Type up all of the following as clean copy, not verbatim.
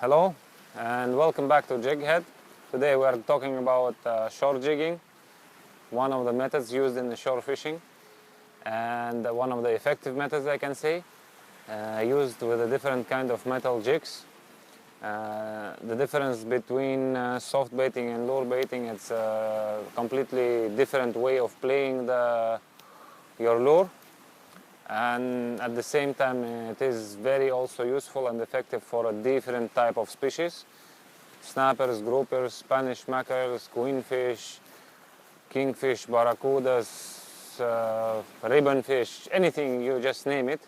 Hello and welcome back to JIGHEAD. Today we are talking about shore jigging, one of the methods used in the shore fishing and one of the effective methods, I can say, used with a different kind of metal jigs. The difference between soft baiting and lure baiting, it's a completely different way of playing your lure, and at the same time it is very also useful and effective for a different type of species: snappers, groupers, Spanish mackerels, queenfish, kingfish, barracudas, ribbonfish, anything, you just name it.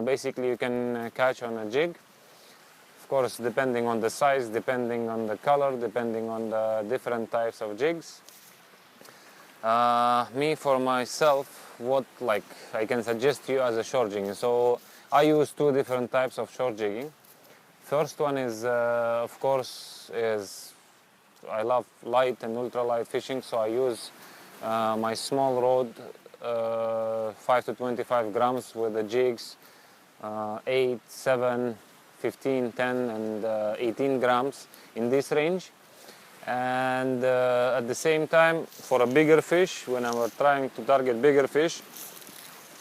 Basically you can catch on a jig. Of course, depending on the size, depending on the color, depending on the different types of jigs. Me, for myself, what I can suggest to you as a shore jigging. So I use two different types of shore jigging. First one is, of course, I love light and ultralight fishing, so I use my small rod, 5 to 25 grams, with the jigs 8, 7, 15, 10 and 18 grams in this range. And at the same time, for a bigger fish, when I was trying to target bigger fish,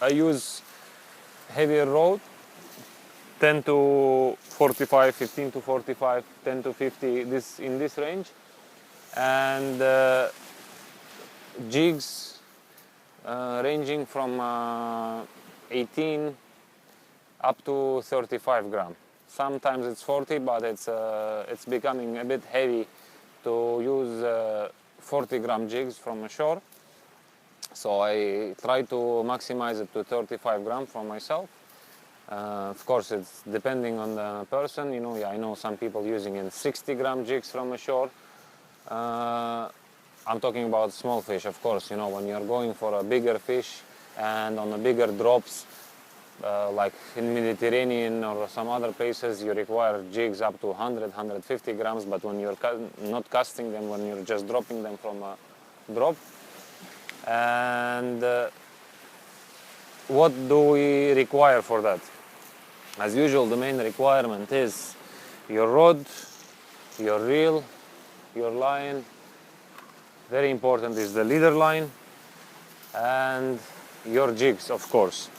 I use heavier rod, 10 to 45, 15 to 45, 10 to 50, in this range, and jigs ranging from 18 up to 35 grams. Sometimes it's 40, but it's becoming a bit heavy to use 40-gram jigs from ashore. So I try to maximize it to 35 grams for myself. Of course, it's depending on the person. You know, I know some people using in 60-gram jigs from ashore. I'm talking about small fish, of course. You know, when you're going for a bigger fish and on the bigger drops, like in Mediterranean or some other places, you require jigs up to 100, 150 grams, but when you're not casting them, when you're just dropping them from a drop. And what do we require for that? As usual, the main requirement is your rod, your reel, your line. Very important is the leader line, and your jigs, of course.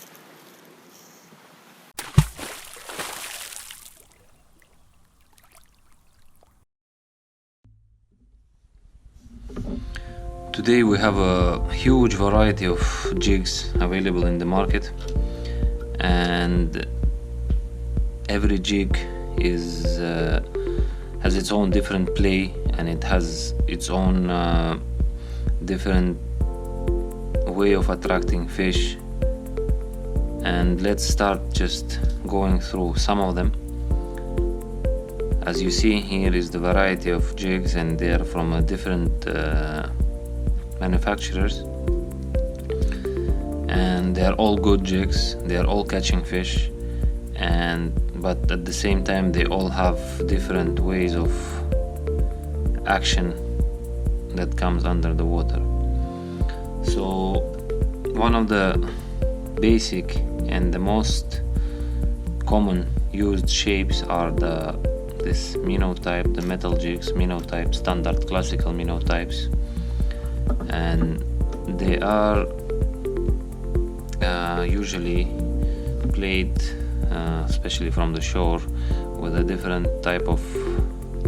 Today we have a huge variety of jigs available in the market, and every jig has its own different play, and it has its own different way of attracting fish. And let's start just going through some of them. As you see, here is the variety of jigs, and they are from a different manufacturers, and they are all good jigs. They are all catching fish, but at the same time they all have different ways of action that comes under the water. So one of the basic and the most common used shapes are this minnow type, the metal jigs, minnow type, standard classical minnow types. And they are usually played, especially from the shore, with a different type of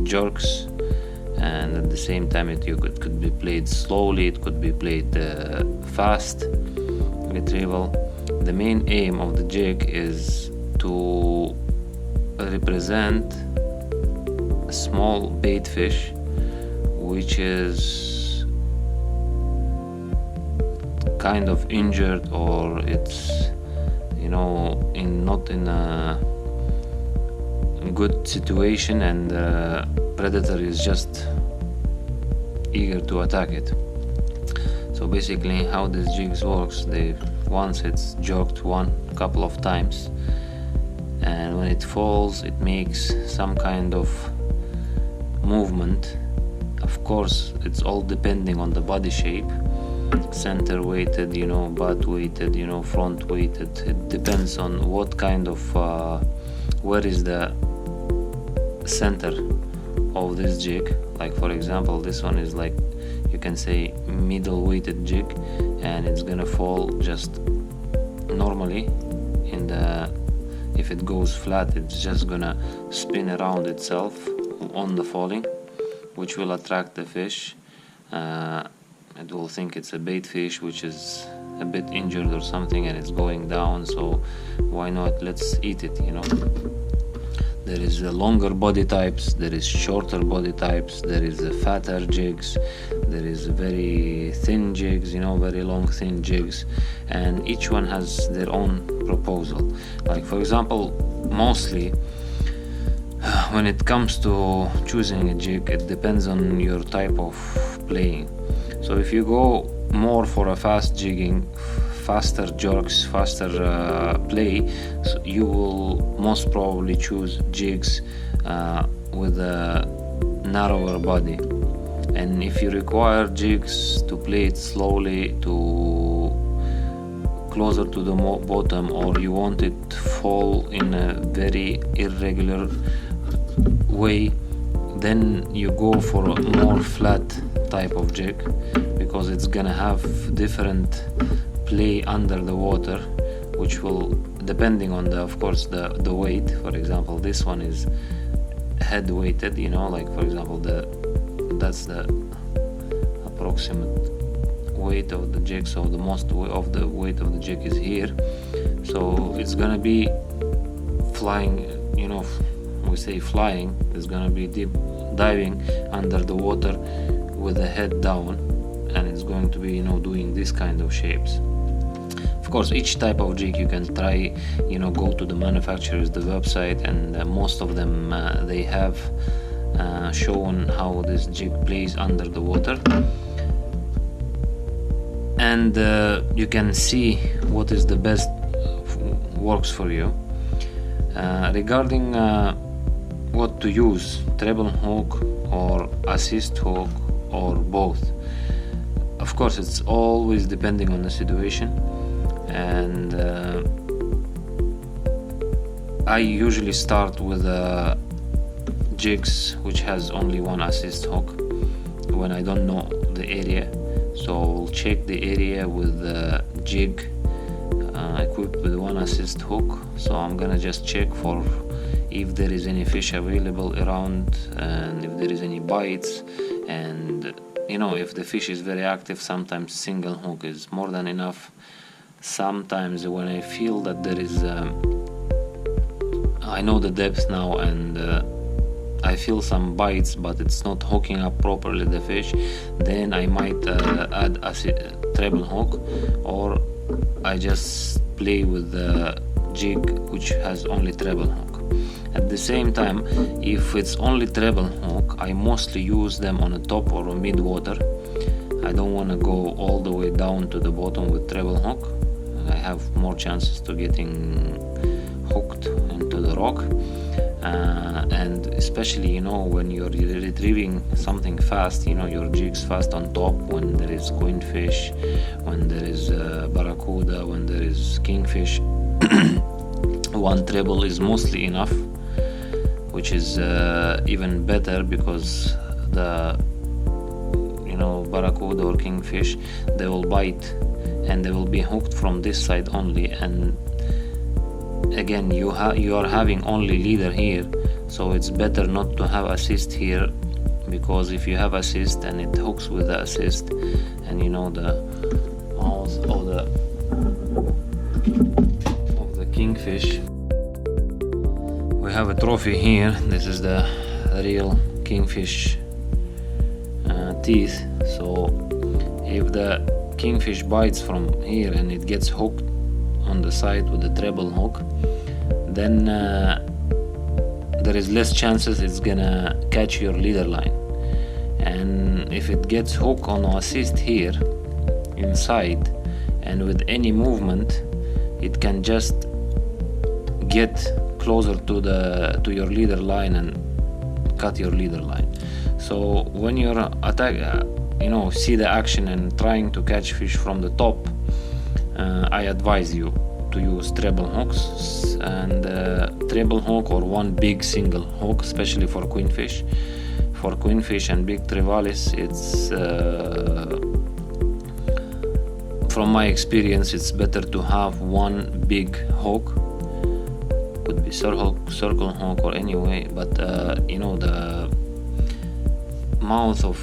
jerks, and at the same time it could be played slowly, it could be played fast retrieval. The main aim of the jig is to represent a small bait fish which is kind of injured, or it's, you know, not in a good situation, and the predator is just eager to attack it. So basically how this jigs works, once it's jerked a couple of times, and when it falls it makes some kind of movement. Of course, it's all depending on the body shape, center weighted, butt weighted, front weighted. It depends on what kind of where is the center of this jig. Like for example, this one is like, you can say, middle weighted jig, and it's gonna fall just normally in the, if it goes flat, it's just gonna spin around itself on the falling, which will attract the fish. It will think it's a bait fish which is a bit injured or something, and it's going down, so why not, let's eat it, you know. There is longer body types, there is shorter body types, there is fatter jigs, there is very thin jigs, you know, very long thin jigs, and each one has their own proposal. Like for example, mostly when it comes to choosing a jig, it depends on your type of playing. So if you go more for a fast jigging, faster jerks, faster play, so you will most probably choose jigs with a narrower body. And if you require jigs to play it slowly, to closer to the bottom, or you want it to fall in a very irregular way, then you go for a more flat type of jig, because it's gonna have different play under the water, which will, depending on the, of course, the weight. For example, this one is head weighted, you know, like for example, that's the approximate weight of the jig, so the most of the weight of the jig is here, so it's gonna be flying, you know, we say flying, it's gonna be deep diving under the water with the head down, and it's going to be, you know, doing this kind of shapes. Of course, each type of jig you can try, you know, go to the manufacturer's the website, and most of them they have shown how this jig plays under the water, and you can see what is the best works for you. Regarding what to use, treble hook or assist hook or both, of course it's always depending on the situation, and I usually start with jigs which has only one assist hook when I don't know the area. So I'll check the area with the jig equipped with one assist hook. So I'm gonna just check for if there is any fish available around, and if there is any bites, and you know, if the fish is very active, sometimes single hook is more than enough. Sometimes when I feel that there is I know the depth now, and I feel some bites but it's not hooking up properly the fish, then I might add a treble hook, or I just play with the jig which has only treble hook. At the same time, if it's only treble hook, I mostly use them on the top or mid water. I don't want to go all the way down to the bottom with treble hook. I have more chances to getting hooked into the rock, and especially, you know, when you're retrieving something fast, you know, your jig's fast on top, when there is queenfish, when there is barracuda, when there is kingfish, one treble is mostly enough, which is even better, because the, you know, barracuda or kingfish, they will bite and they will be hooked from this side only, and again you are having only leader here, so it's better not to have assist here, because if you have assist and it hooks with the assist, and you know the mouth of the kingfish. We have a trophy here. This is the real kingfish teeth. So if the kingfish bites from here and it gets hooked on the side with the treble hook, then there is less chances it's gonna catch your leader line. And if it gets hooked on assist here inside, and with any movement it can just get closer to your leader line and cut your leader line. So when you're you know, see the action and trying to catch fish from the top, I advise you to use treble hooks, and treble hook or one big single hook, especially for queenfish. For queenfish and big trevallis, it's from my experience, it's better to have one big hook. Could be circle hook or any way, but you know, the mouth of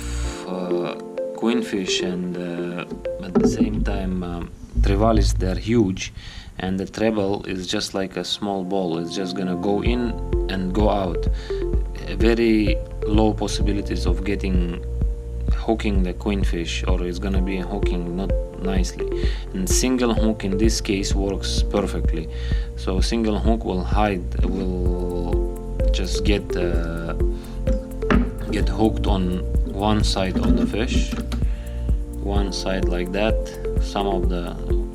queenfish and at the same time trevallis, they're huge, and the treble is just like a small ball. It's just gonna go in and go out. Very low possibilities of hooking the queenfish, or it's gonna be hooking not nicely. And single hook in this case works perfectly. So single hook will just get hooked on one side of the fish, one side like that,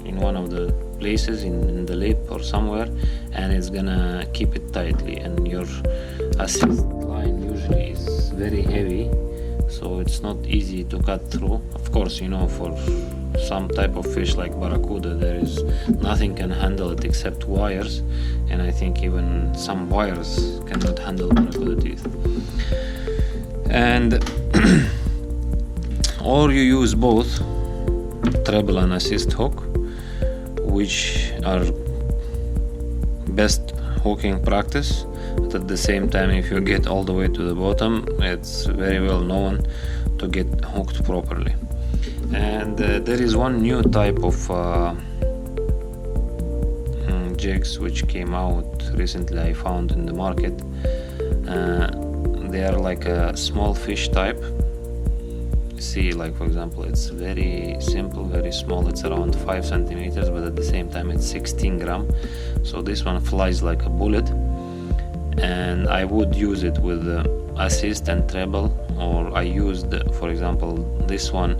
in one of the places in the lip or somewhere, and it's gonna keep it tightly. And your assist line usually is very heavy, so it's not easy to cut through. Of course, you know, for some type of fish like barracuda, there is nothing can handle it except wires, and I think even some wires cannot handle barracuda teeth. And or you use both treble and assist hook, which are best hooking practice. But at the same time, if you get all the way to the bottom, it's very well known to get hooked properly. And there is one new type of jigs which came out recently, I found in the market. They are like a small fish type. See, like for example, it's very simple, very small. It's around 5 centimeters, but at the same time it's 16 gram. So this one flies like a bullet, and I would use it with assist and treble, or I used, for example, this one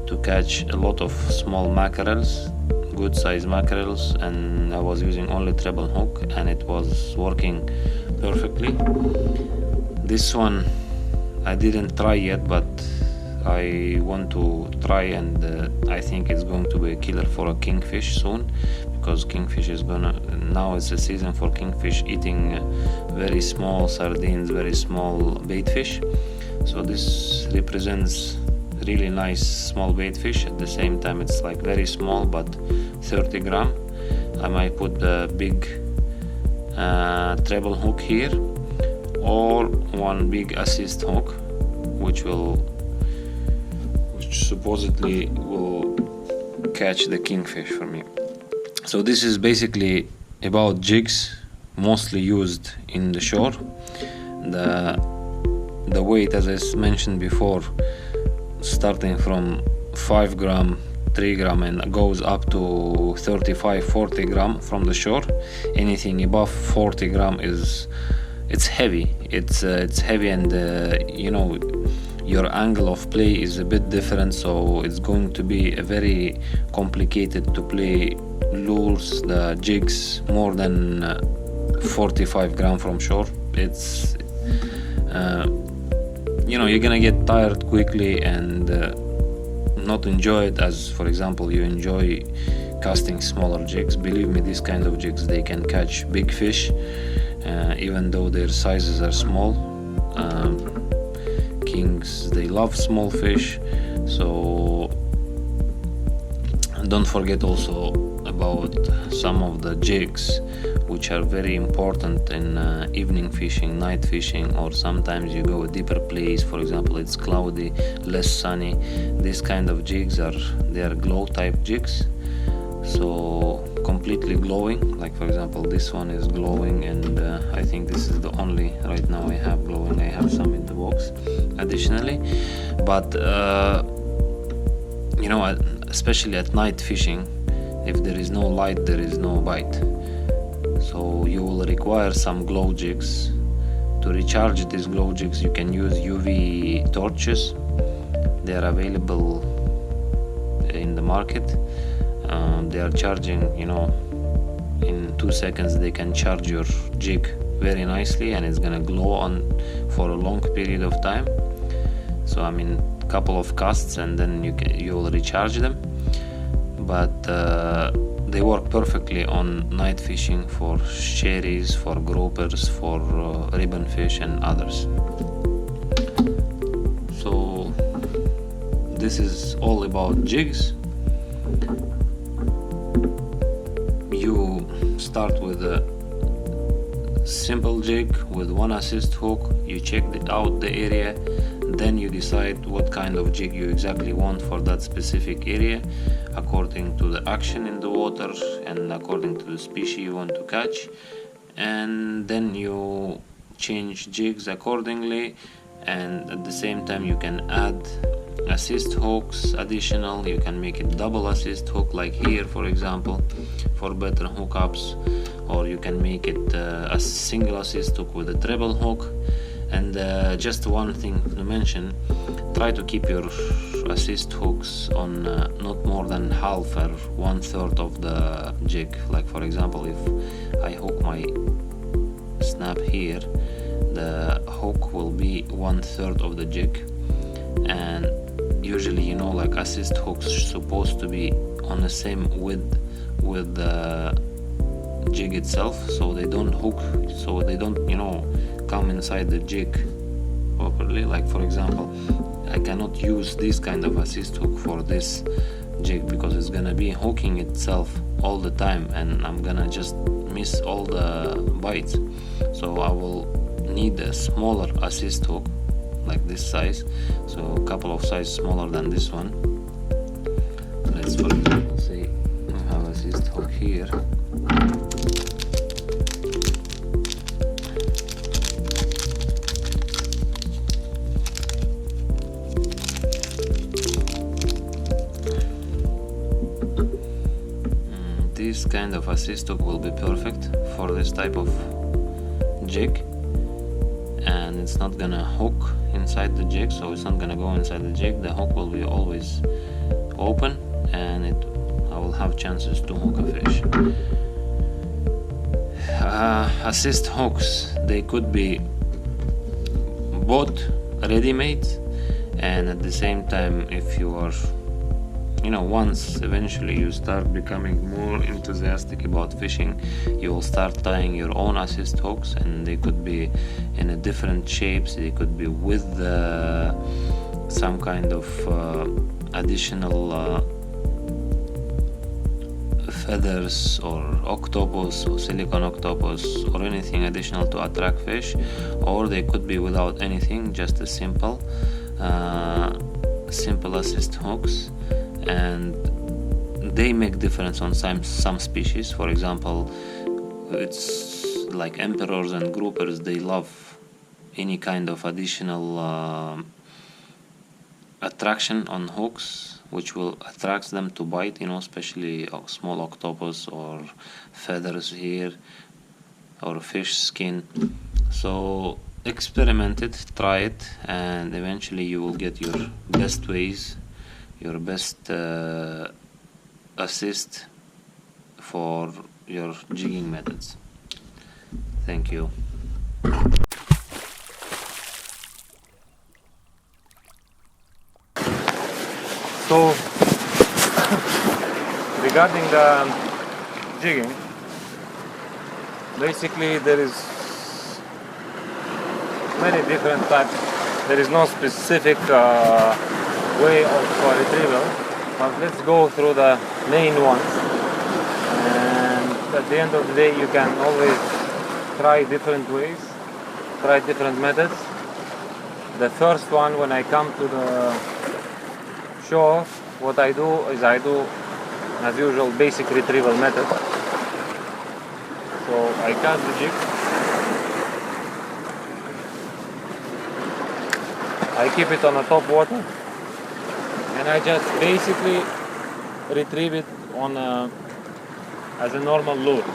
to catch a lot of small mackerels, good size mackerels, and I was using only treble hook, and it was working perfectly. This one I didn't try yet, but I want to try, and I think it's going to be a killer for a kingfish soon, because kingfish is now it's a season for kingfish eating very small sardines, very small bait fish. So this represents really nice small bait fish. At the same time, it's like very small, but 30 gram. I might put the big treble hook here, or one big assist hook, which supposedly will catch the kingfish for me. So this is basically about jigs, mostly used in the shore. The weight, as I mentioned before, starting from 5 gram, 3 gram, and goes up to 35-40 gram from the shore. Anything above 40 gram it's heavy. It's heavy, and you know, your angle of play is a bit different, so it's going to be a very complicated to play lures, the jigs, more than 45 gram from shore. It's you know, you're gonna get tired quickly and not enjoy it as, for example, you enjoy casting smaller jigs. Believe me, these kind of jigs, they can catch big fish, even though their sizes are small. Kings, they love small fish. So don't forget also about some of the jigs which are very important in evening fishing, night fishing, or sometimes you go a deeper place, for example it's cloudy, less sunny. These kind of jigs they are glow type jigs, so completely glowing. Like for example, this one is glowing, and I think this is the only right now I have glowing. I have some in the box additionally, but you know, especially at night fishing, if there is no light, there is no bite. So you will require some glow jigs. To recharge these glow jigs, you can use UV torches. They are available in the market. They are charging, you know, in 2 seconds they can charge your jig very nicely, and it's gonna glow on for a long period of time. So I mean, couple of casts and then you will recharge them. But they work perfectly on night fishing for cherries, for groupers, for ribbon fish and others. So this is all about jigs. You start with a simple jig with one assist hook. You check out the area, then you decide what kind of jig you exactly want for that specific area, according to the action in the water and according to the species you want to catch. And then you change jigs accordingly, and at the same time you can add assist hooks additional. You can make it double assist hook like here, for example, for better hookups, or you can make it a single assist hook with a treble hook. And just one thing to mention, try to keep your assist hooks on not more than half or 1/3 of the jig. Like for example, if I hook my snap here, the hook will be 1/3 of the jig. And usually, you know, like assist hooks supposed to be on the same width with the jig itself, so they don't hook, so they don't, you know, come inside the jig properly. Like for example, I cannot use this kind of assist hook for this jig because it's gonna be hooking itself all the time and I'm gonna just miss all the bites. So I will need a smaller assist hook like this size, so a couple of sizes smaller than this one. Let's for example say we have assist hook here. This kind of assist hook will be perfect for this type of jig, and it's not gonna hook inside the jig, so it's not gonna go inside the jig. The hook will be always open and I will have chances to hook a fish. Assist hooks, they could be bought ready-made, and at the same time, if you are, you know, once eventually you start becoming more enthusiastic about fishing, you will start tying your own assist hooks, and they could be in a different shapes. They could be with some kind of additional feathers or octopus or silicone octopus or anything additional to attract fish, or they could be without anything, just a simple assist hooks. And they make difference on some species. For example, it's like emperors and groupers, they love any kind of additional attraction on hooks which will attract them to bite, you know, especially small octopus or feathers here or fish skin. So experiment it, try it, and eventually you will get your best ways, your best assist for your jigging methods. Thank you. So regarding the jigging, basically there is many different types. There is no specific way of retrieval, but let's go through the main ones, and at the end of the day you can always try different ways, try different methods. The first one, when I come to the shore, what I do is I do, as usual, basic retrieval method. So I cast the jig, I keep it on the top water, and I just basically retrieve it on as a normal lure,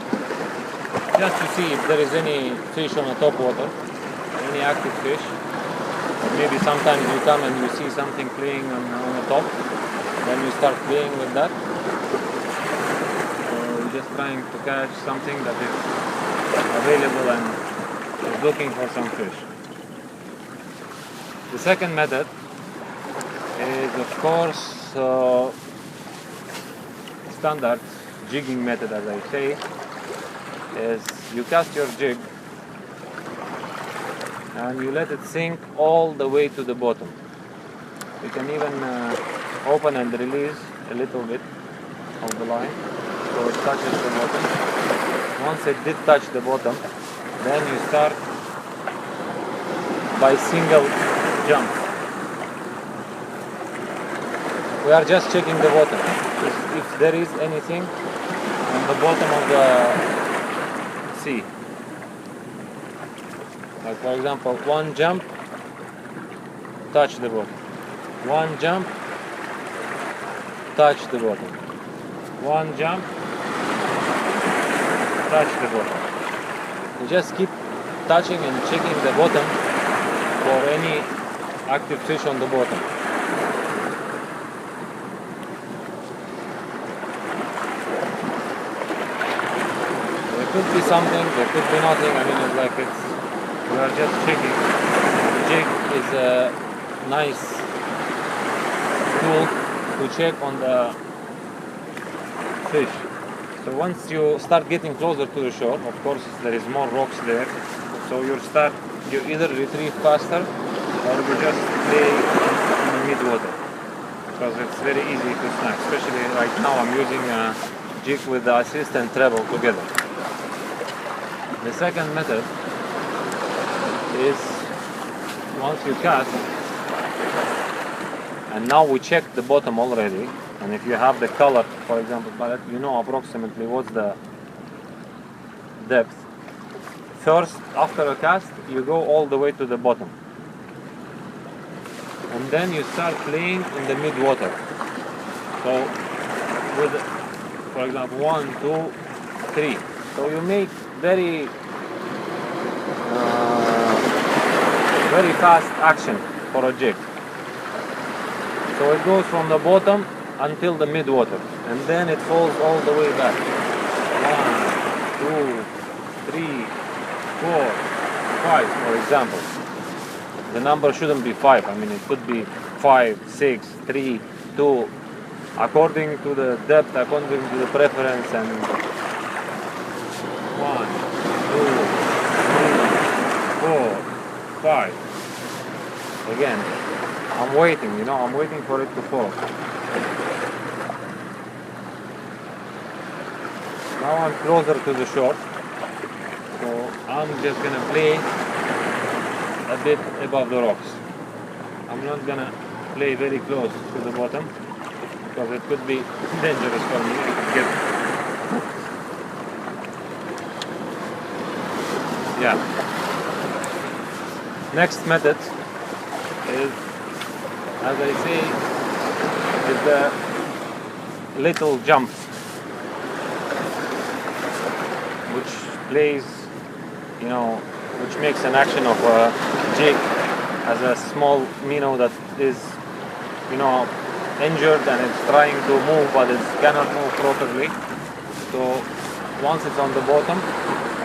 just to see if there is any fish on the top water, any active fish. Or maybe sometimes you come and you see something playing on the top, then you start playing with that. So you're just trying to catch something that is available and is looking for some fish. The second method is, of course, standard jigging method, as I say, is you cast your jig and you let it sink all the way to the bottom. You can even open and release a little bit of the line so it touches the bottom. Once it did touch the bottom, then you start by single jumps. We are just checking the bottom. If there is anything on the bottom of the sea. Like for example, one jump, touch the bottom. One jump, touch the bottom. One jump, touch the bottom. You just keep touching and checking the bottom for any active fish on the bottom. There could be something, there could be nothing. I mean, it's like we are just checking. The jig is a nice tool to check on the fish. So once you start getting closer to the shore, of course there is more rocks there, so you either retrieve faster or you just play in the mid-water, because it's very easy to snag. Especially right now I'm using a jig with the assist and treble together. The second method is once you cast, and now we check the bottom already, and if you have the color, for example, palette, you know approximately what's the depth. First, after a cast, you go all the way to the bottom, and then you start playing in the mid-water. So with, for example, 1, 2, 3. So you make very fast action for a jig. So it goes from the bottom until the mid-water, and then it falls all the way back. 1, 2, 3, 4, 5, for example. The number shouldn't be 5. I mean, it could be 5, 6, 3, 2, according to the depth, according to the preference, and 1, 2, 3, 4, 5. Again, I'm waiting, I'm waiting for it to fall. Now I'm closer to the shore, so I'm just gonna play a bit above the rocks. I'm not gonna play very close to the bottom, because it could be dangerous for me. I could get Next method is, as I say, is the little jumps, which plays, which makes an action of a jig as a small minnow that is, injured and it's trying to move, but it cannot move properly. So once it's on the bottom,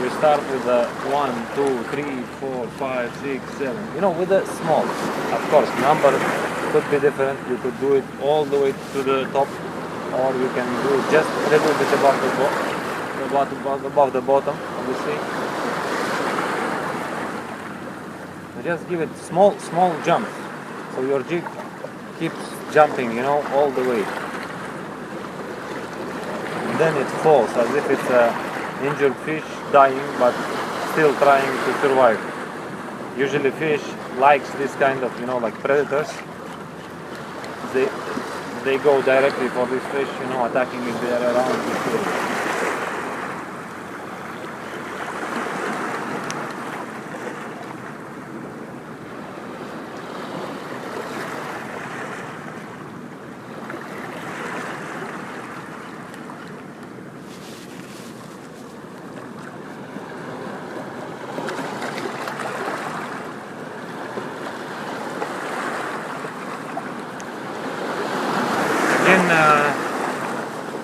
you start with a 1, 2, 3, 4, 5, 6, 7. With a small. Of course, number could be different. You could do it all the way to the top, or you can do it just a little bit above the bottom, obviously. And just give it small jumps, so your jig keeps jumping, all the way. And then it falls as if it's a injured fish dying, but still trying to survive. Usually fish likes this kind of, like predators. They go directly for this fish, attacking if they are around the fish.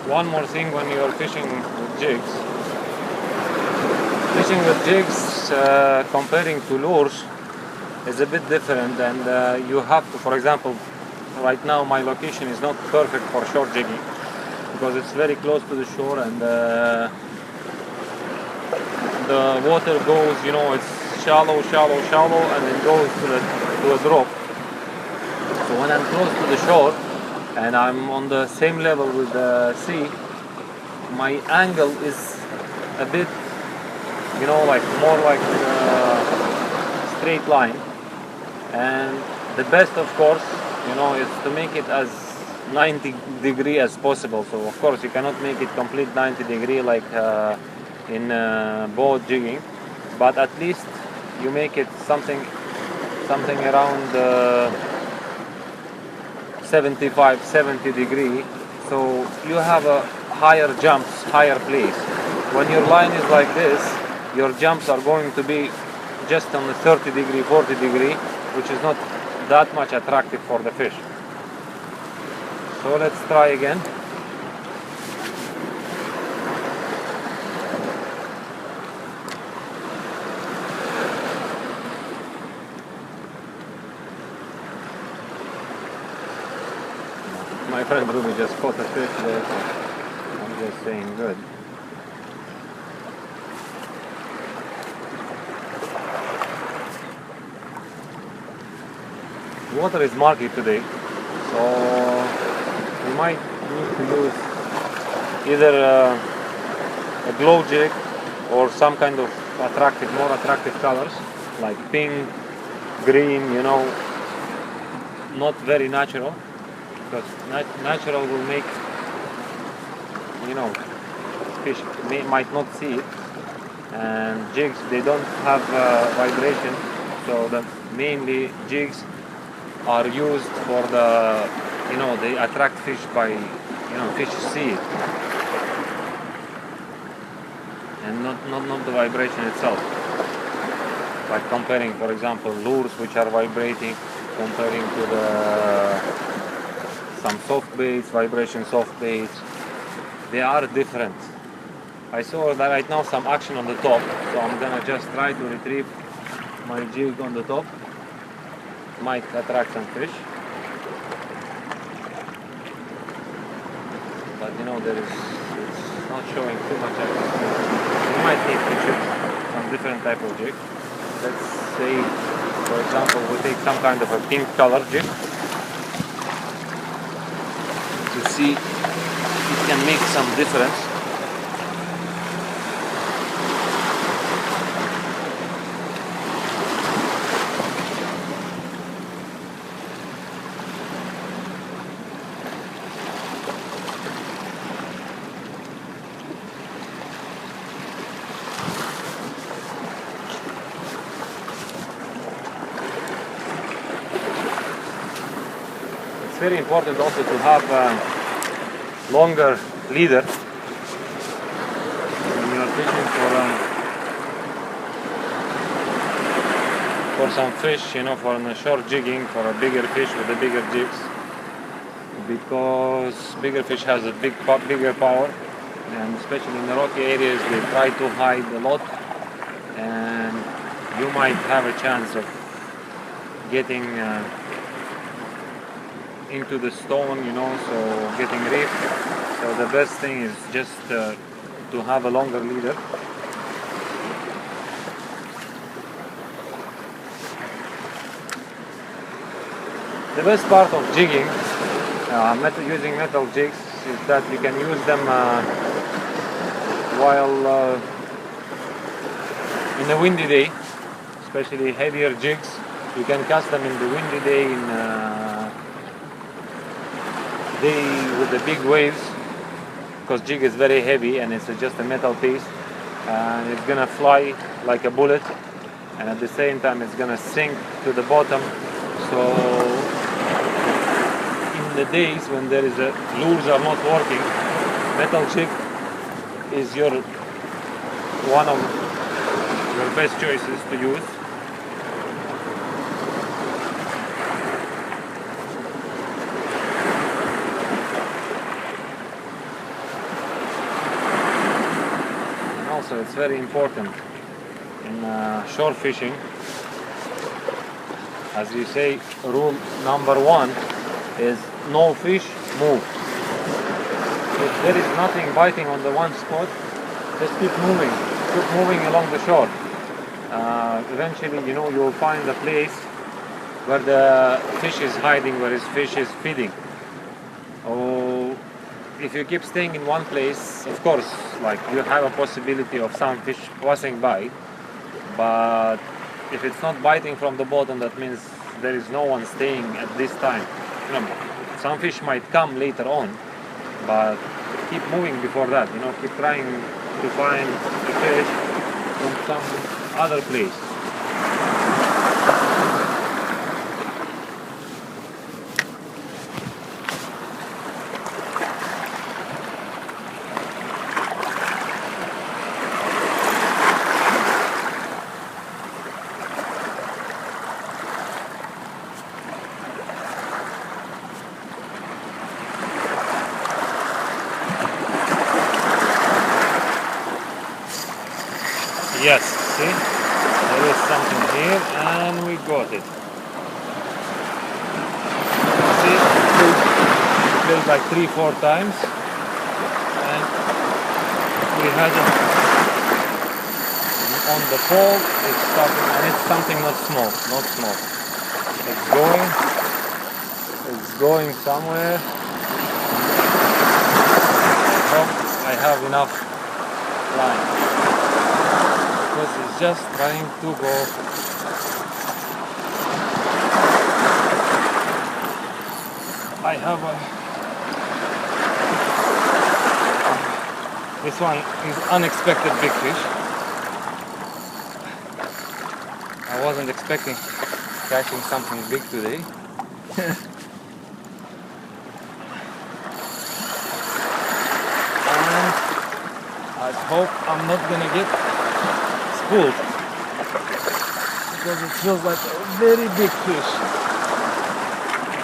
One more thing when you are fishing with jigs. Fishing with jigs, comparing to lures, is a bit different, and you have to, for example, right now my location is not perfect for short jigging, because it's very close to the shore, and the water goes, you know, it's shallow, and it goes to a drop. So when I'm close to the shore and I'm on the same level with the sea, my angle is a bit, you know, like more like a straight line. And the best, of course, you know, is to make it as 90 degree as possible. So of course you cannot make it complete 90 degree like in boat jigging, but at least you make it something around 75, 70 degree, so you have a higher jumps, higher place. When your line is like this, your jumps are going to be just on the 30 degree, 40 degree, which is not that much attractive for the fish. So let's try again. My friend Ruby just caught a fish there, so I'm just saying good. Water is murky today, so we might need to use either a glow jig or some kind of more attractive colors like pink, green, you know, not very natural, because natural will make, you know, fish might not see it, and jigs, they don't have vibration, so the mainly jigs are used for the, you know, they attract fish by, you know, fish see it, and not the vibration itself. Like comparing, for example, lures which are vibrating, comparing to the some soft baits, vibration soft baits, they are different. I saw that right now some action on the top, so I'm gonna just try to retrieve my jig on the top. Might attract some fish, but you know, it's not showing too much activity. You might need to choose some different type of jig. Let's say, for example, we take some kind of a pink color jig to see if it can make some difference. It's very important also to have a longer leader when you are fishing for some fish, you know, for a short jigging, for a bigger fish with the bigger jigs, because bigger fish has a bigger power, and especially in the rocky areas they try to hide a lot, and you might have a chance of getting into the stone, you know, so getting reefed. So the best thing is just to have a longer leader. The best part of jigging, using metal jigs, is that you can use them while in a windy day, especially heavier jigs. You can cast them in the windy day, with the big waves, because jig is very heavy and it's just a metal piece, and it's gonna fly like a bullet, and at the same time it's gonna sink to the bottom. So in the days when there is lures are not working, metal jig is one of your best choices to use. Also, it's very important in shore fishing, as you say, rule number one is no fish move. If there is nothing biting on the one spot, just keep moving along the shore. Eventually, you know, you'll find a place where the fish is hiding, where his fish is feeding. Or if you keep staying in one place, of course, like you have a possibility of some fish passing by, but if it's not biting from the bottom, that means there is no one staying at this time. You know, some fish might come later on, but keep moving before that. You know, keep trying to find the fish from some other place. Yes, see, there is something here, and we got it. See, we played like 3-4 times, and we had it on the pole. It's stopping, and it's something not small. It's going somewhere. I hope I have enough line. Because it's just trying to go. I have this one is unexpected big fish. I wasn't expecting catching something big today. And I hope I'm not gonna get spooled, because it feels like a very big fish,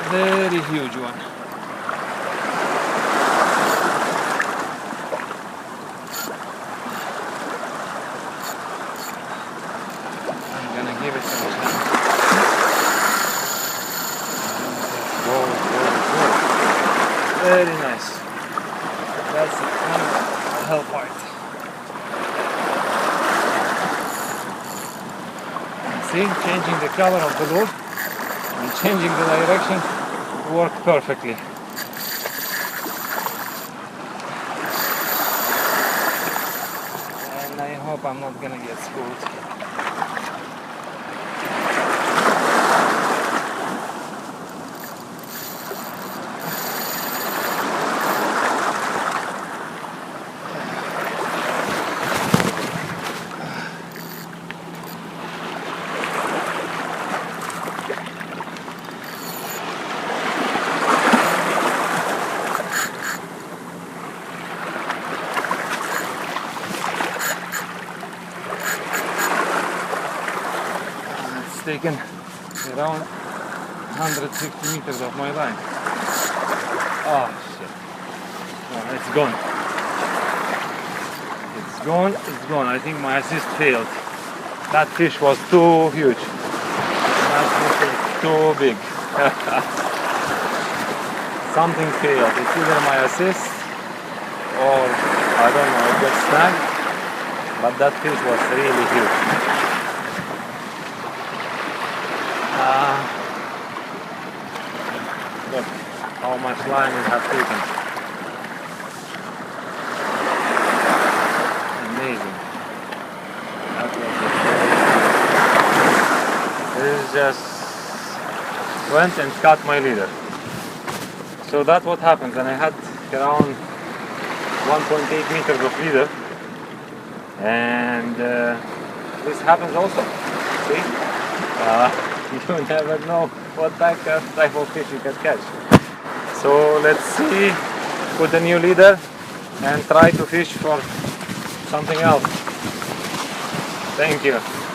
very huge one. I'm gonna give it some chance. Go. Very nice. That's the hell part. See, changing the color of the lure and changing the direction worked perfectly. And I hope I'm not gonna get schooled. Taken around 150 meters of my line. Oh shit. Oh, it's gone. It's gone. I think my assist failed. That fish was too huge. That fish was too big. Something failed. It's either my assist or I don't know, it got snagged. But that fish was really huge. Look how much line it has taken. Amazing. That was this just went and cut my leader. So that's what happens, and I had around 1.8 meters of leader, and this happens also. See? You never know what type of fish you can catch. So let's see, put a new leader and try to fish for something else. Thank you.